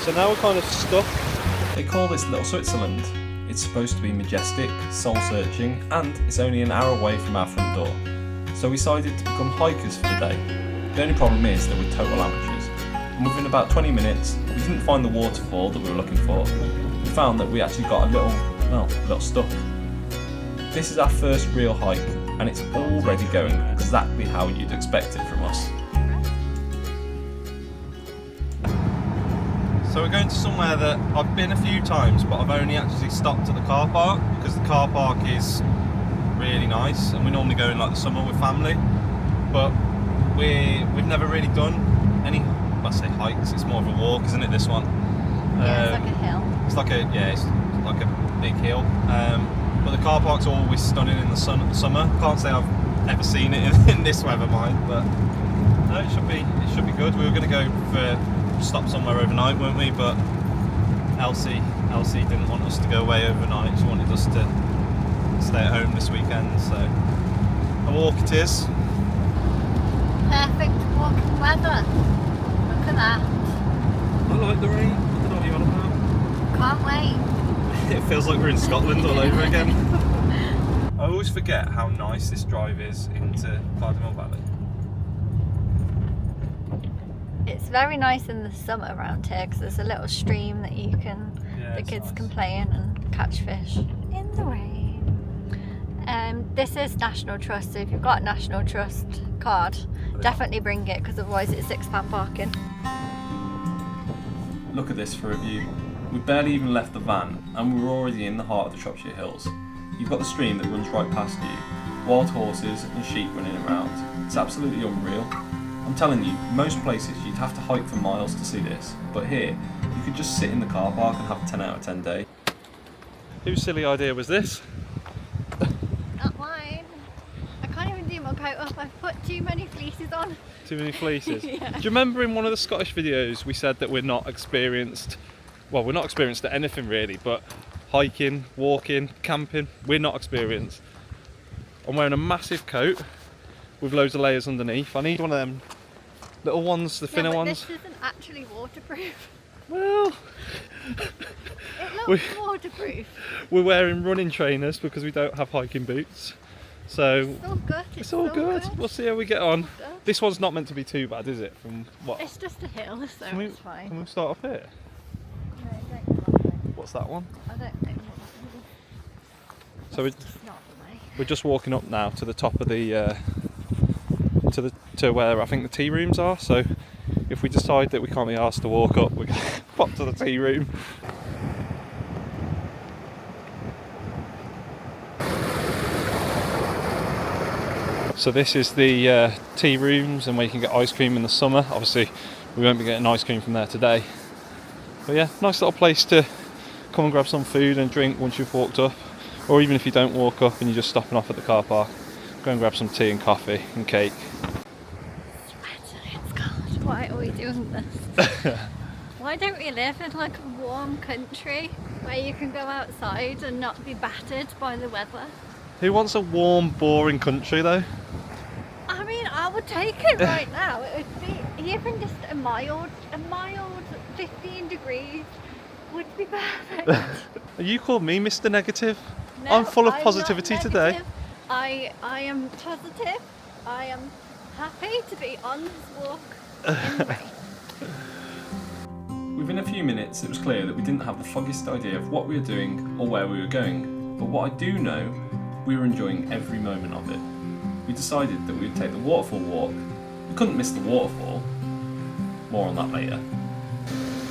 So now we're kind of stuck. They call this Little Switzerland. It's supposed to be majestic, soul-searching, and it's only an hour away from our front door. So we decided to become hikers for the day. The only problem is that we're total amateurs. And within about 20 minutes, we didn't find the waterfall that we were looking for. We found that we actually got a little stuck. This is our first real hike, and it's already going exactly how you'd expect it from us. So we're going to somewhere that I've been a few times, but I've only actually stopped at the car park because the car park is really nice, and we normally go in like the summer with family. But we've never really done any, I say hikes. It's more of a walk, isn't it? This one. Yeah, it's like a hill. It's like a big hill. But the car park's always stunning in the summer. Can't say I've ever seen it in this weather, mind, but no, it should be good. We were going to go for stop somewhere overnight, weren't we? But Elsie didn't want us to go away overnight. She wanted us to stay at home this weekend, so a walk it is. Perfect walking weather. Look at that. I like the rain. I don't know what you're on about. Can't wait. It feels like we're in Scotland all over again. I always forget how nice this drive is into Cardinal Valley. It's very nice in the summer around here because there's a little stream that the kids can play in and catch fish in the rain. This is National Trust, so if you've got a National Trust card, definitely bring it because otherwise it's £6 parking. Look at this for a view. We barely even left the van and we were already in the heart of the Shropshire Hills. You've got the stream that runs right past you, wild horses and sheep running around. It's absolutely unreal. I'm telling you, most places you'd have to hike for miles to see this, but here you could just sit in the car park and have a 10 out of 10 day. Whose silly idea was this? Not mine. I can't even do my coat up. I've put too many fleeces on. Too many fleeces. Yeah. Do you remember in one of the Scottish videos we said that we're not experienced? Well, we're not experienced at anything really, but hiking, walking, camping, we're not experienced. I'm wearing a massive coat with loads of layers underneath. I need one of them little ones, the thinner ones. This isn't actually waterproof. Well, It looks waterproof. we're wearing running trainers because we don't have hiking boots. So It's all good. it's all good. We'll see how we get on. This one's not meant to be too bad, is it? From what? It's just a hill, so it's fine. Can we start off here? No, don't go that way. What's that one? I don't know. So It's not the way. we're just walking up now to the top of the to where I think the tea rooms are. So if we decide that we can't be asked to walk up, we're going to pop to the tea room. So this is the tea rooms, and where you can get ice cream in the summer. Obviously we won't be getting ice cream from there today, but yeah, nice little place to come and grab some food and drink once you've walked up, or even if you don't walk up and you're just stopping off at the car park, go and grab some tea and coffee and cake. It's cold. Why are we doing this? Why don't we live in like a warm country where you can go outside and not be battered by the weather? Who wants a warm, boring country though? I mean, I would take it right now. It would be even just a mild 15 degrees would be perfect. You called me Mr. Negative. No, I'm full of I'm positivity not today. negative. I am positive. I am happy to be on this walk in the rain. Within a few minutes it was clear that we didn't have the foggiest idea of what we were doing or where we were going, but what I do know, we were enjoying every moment of it. We decided that we would take the waterfall walk. We couldn't miss the waterfall. More on that later.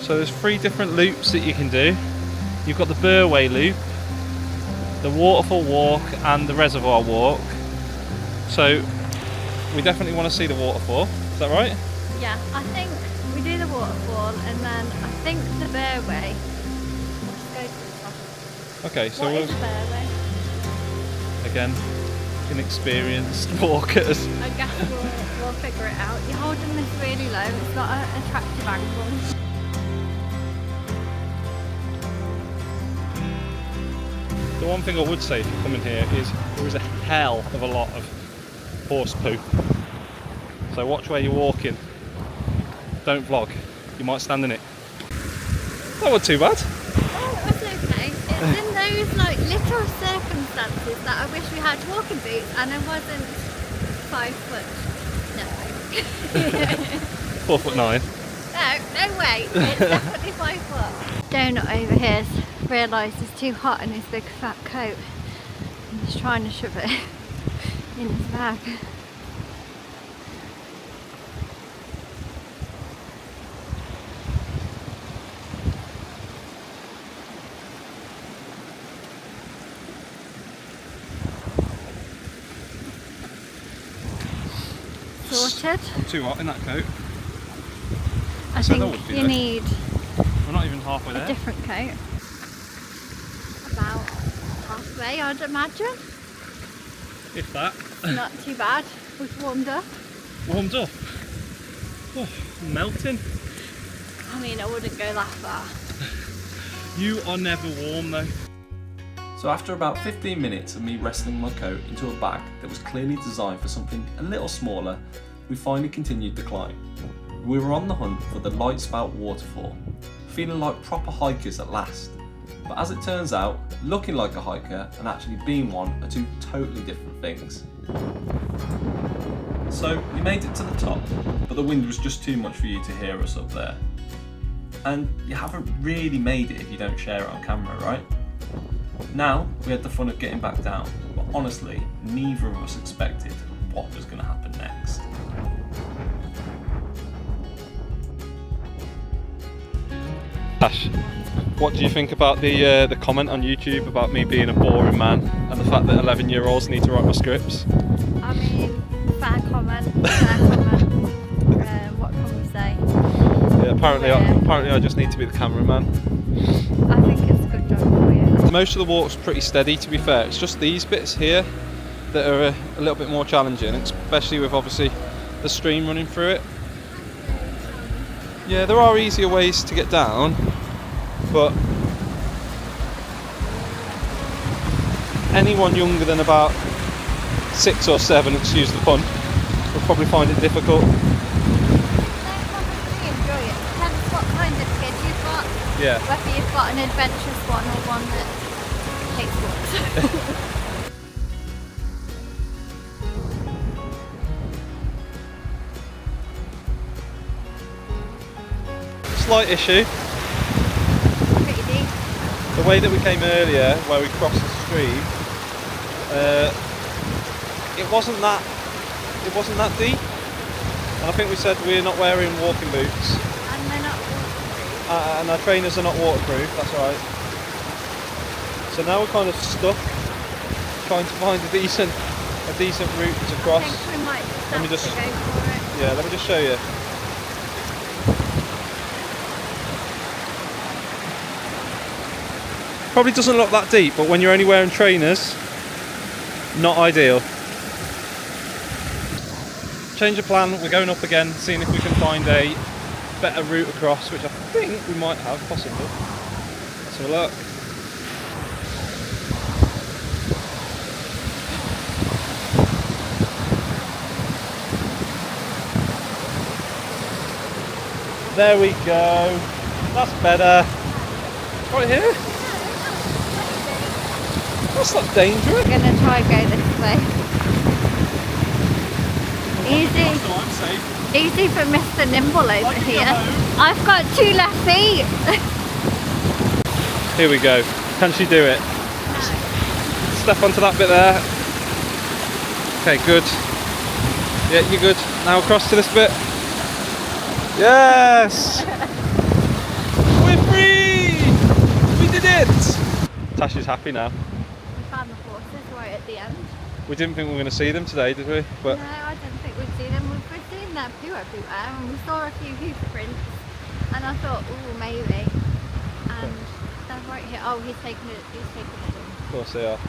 So there's 3 different loops that you can do. You've got the Burway loop, the waterfall walk and the reservoir walk. So we definitely want to see the waterfall. Is that right? Yeah, I think we do the waterfall and then I think the Burway. Let's go to the top. Okay, so What is the Burway? again, inexperienced walkers. I guess we'll figure it out. You're holding this really low. It's got an attractive angle. The one thing I would say if you come in here is there is a hell of a lot of horse poo. So watch where you're walking. Don't vlog. You might stand in it. That wasn't too bad. Oh, it was okay. It's in those like little circumstances that I wish we had walking boots and I wasn't 5 foot. No. 4'9". No way. It's definitely 5 foot. Donut over here's realised it's too hot in his big fat coat. And he's trying to shove it in his bag. Sorted. I'm too hot in that coat. I So that think would be you nice. need We're not even halfway a there. different coat. About halfway, I'd imagine. If that. Not too bad. We've warmed up. Warmed up. Oh, I'm melting. I mean, I wouldn't go that far. You are never warm though. So after about 15 minutes of me wrestling my coat into a bag that was clearly designed for something a little smaller, we finally continued the climb. We were on the hunt for the Lightspout Waterfall, feeling like proper hikers at last. But as it turns out, looking like a hiker and actually being one are two totally different things. So we made it to the top, but the wind was just too much for you to hear us up there. And you haven't really made it if you don't share it on camera, right? Now we had the fun of getting back down, but honestly, neither of us expected what was going to happen next. Tash, what do you think about the comment on YouTube about me being a boring man and the fact that 11-year-olds need to write my scripts? I mean, fair comment. Fair comment. What can we say? Yeah, apparently I just need to be the cameraman. I think it's a good job for you. Most of the walk's pretty steady, to be fair. It's just these bits here that are a little bit more challenging, especially with obviously the stream running through it. Yeah, there are easier ways to get down, but anyone younger than about 6 or 7, excuse the pun, will probably find it difficult. They probably enjoy it. Depends what kind of kid you've got. Yeah. Whether you've got an adventurous one or one that takes walks. Slight issue. Pretty deep. The way that we came earlier, where we crossed the stream, it wasn't that deep. And I think we said we're not wearing walking boots, And they're not waterproof. and our trainers are not waterproof. That's right. So now we're kind of stuck, trying to find a decent route to I cross. think we might Let me have just- to go for it. Yeah, let me just show you. Probably doesn't look that deep, but when you're only wearing trainers, not ideal. Change of plan, we're going up again, seeing if we can find a better route across, which I think we might have, possibly. Let's have a look. There we go. That's better. Right here. That's not dangerous. We're gonna try and go this way. Easy. I'm safe. Easy for Mr. Nimble over Like here. your home. I've got 2 left feet. Here we go. Can she do it? Step onto that bit there. Okay, good. Yeah, you're good. Now across to this bit. Yes! We're free! We did it! Tash is happy now. We found the horses right at the end. We didn't think we were going to see them today, did we? But No, I didn't think we'd see them. We've seen their poo everywhere and we saw a few hoof prints and I thought, oh, maybe. And they're right here. Oh, he's taking it. of course they are.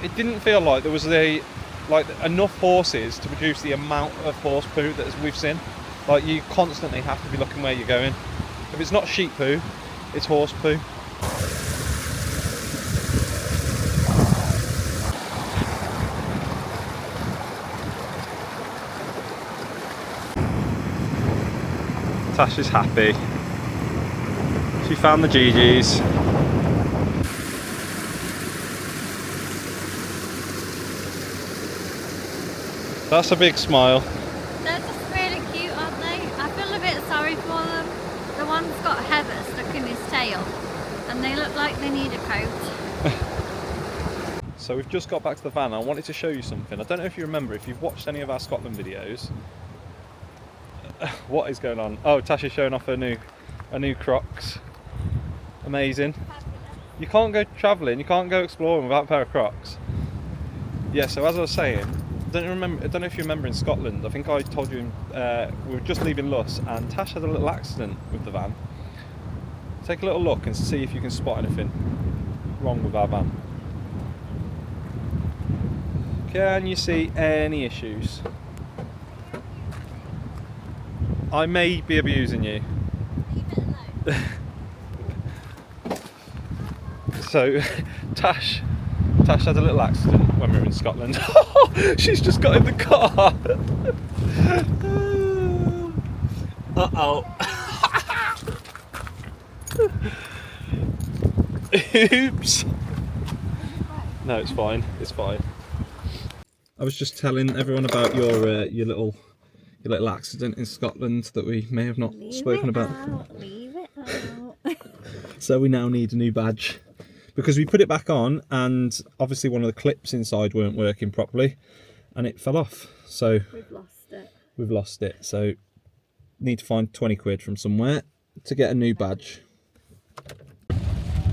It didn't feel like there was enough horses to produce the amount of horse poo that we've seen. Like, you constantly have to be looking where you're going. If it's not sheep poo, it's horse poo. Tash is happy. So we found the GGs. That's a big smile. They're just really cute, aren't they? I feel a bit sorry for them. The one's got heather stuck in his tail, and they look like they need a coat. So we've just got back to the van. I wanted to show you something. I don't know if you remember, if you've watched any of our Scotland videos. What is going on? Oh, Tash is showing off her new Crocs. Amazing. You can't go travelling, you can't go exploring without a pair of Crocs. Yeah, so as I was saying, I don't know if you remember in Scotland, I think I told you we were just leaving Luss and Tash had a little accident with the van. Take a little look and see if you can spot anything wrong with our van. Can you see any issues? I may be abusing you. So, Tash had a little accident when we were in Scotland. She's just got in the car. Uh-oh. Oops. No, it's fine. It's fine. I was just telling everyone about your little accident in Scotland that we may have not spoken about. Leave it out. So we now need a new badge because we put it back on and obviously one of the clips inside weren't working properly and it fell off. So we've lost it. So need to find 20 quid from somewhere to get a new badge.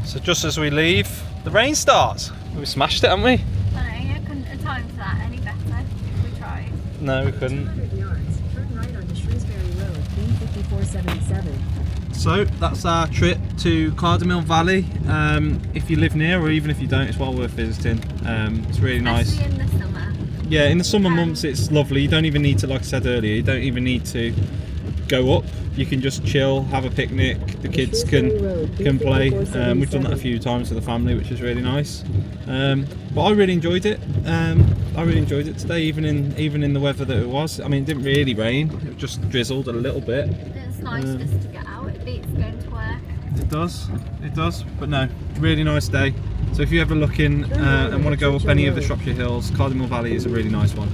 So just as we leave, the rain starts. We smashed it, haven't we? I couldn't have timed that any better if we tried. No, we couldn't. 200 yards, turn right onto Shrewsbury Road, B5477. So that's our trip to Cardamil Valley. If you live near, or even if you don't, it's well worth visiting. It's really nice. Especially in the summer. Yeah, in the summer months it's lovely. You don't even need to, like I said earlier, you don't even need to go up. You can just chill, have a picnic. The kids can play. We've done that a few times with the family, which is really nice. But I really enjoyed it. I really enjoyed it today, even in the weather that it was. I mean, it didn't really rain. It just drizzled a little bit. It's nice just to get out. It beats going to work. It does. But no, really nice day. So if you're ever looking and want to go up any of the Shropshire Hills, Cardamil Valley is a really nice one.